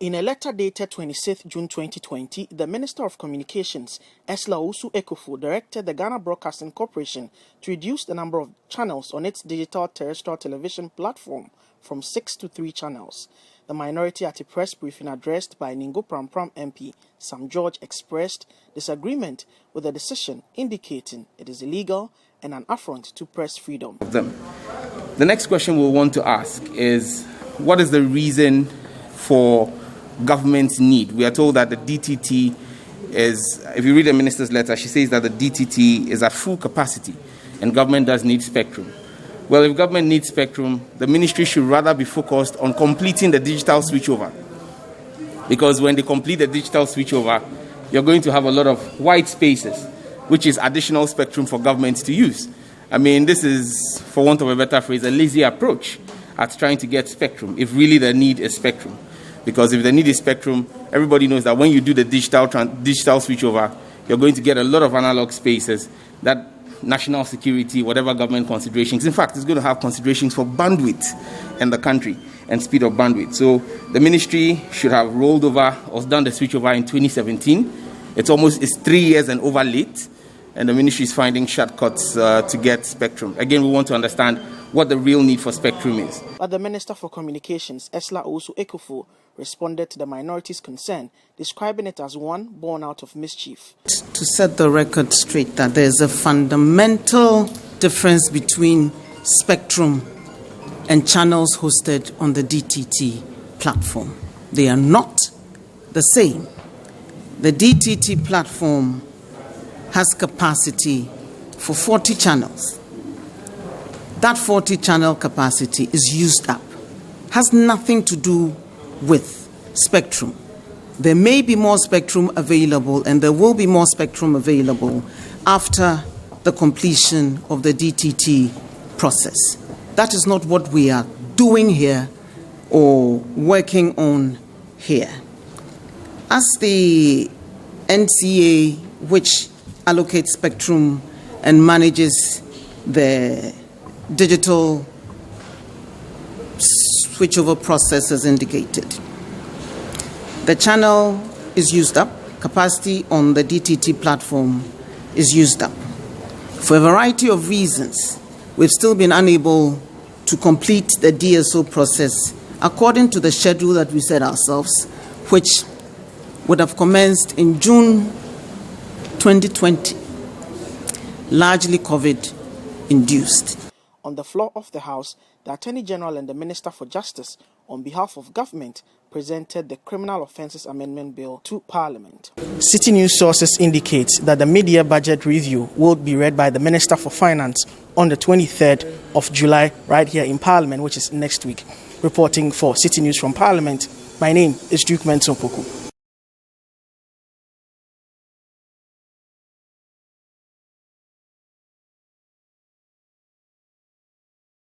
In a letter dated 26 June 2020, the Minister of Communications, Ekufu, directed the Ghana Broadcasting Corporation to reduce the number of channels on its digital terrestrial television platform from 6 to 3 channels. The minority at a press briefing addressed by Ningo Prampram MP Sam George expressed disagreement with the decision, indicating it is illegal and an affront to press freedom. The next question we'll want to ask is, what is the reason for government's need? We are told that the DTT is, if you read the minister's letter, she says that the DTT is at full capacity and government does need spectrum. Well, if government needs spectrum, the ministry should rather be focused on completing the digital switchover. Because when they complete the digital switchover, you're going to have a lot of white spaces, which is additional spectrum for government to use. I mean, this is, for want of a better phrase, a lazy approach at trying to get spectrum, if really the need is spectrum. Because if the need is spectrum, everybody knows that when you do the digital switchover, you're going to get a lot of analog spaces that national security, whatever government considerations, in fact, it's going to have considerations for bandwidth in the country and speed of bandwidth. So the ministry should have rolled over or done the switchover in 2017. It's 3 years and over late, and the ministry is finding shortcuts to get spectrum. Again, we want to understand what the real need for spectrum is. But the Minister for Communications, Ekufu, responded to the minority's concern, describing it as one born out of mischief. To set the record straight, that there is a fundamental difference between spectrum and channels hosted on the DTT platform. They are not the same. The DTT platform has capacity for 40 channels. That 40 channel capacity is used up. Has nothing to do with spectrum. There may be more spectrum available, and there will be more spectrum available after the completion of the DTT process. That is not what we are doing here or working on here. As the NCA, which allocates spectrum and manages the digital switchover process as indicated, the channel is used up, capacity on the DTT platform is used up. For a variety of reasons, we've still been unable to complete the DSO process according to the schedule that we set ourselves, which would have commenced in June 2020, largely COVID-induced. On the floor of the House, the Attorney General and the Minister for Justice, on behalf of government, presented the Criminal Offences Amendment Bill to Parliament. Citi News sources indicate that the mid-year budget review will be read by the Minister for Finance on the 23rd of July, right here in Parliament, which is next week. Reporting for Citi News from Parliament, my name is Duke Mensonpoku.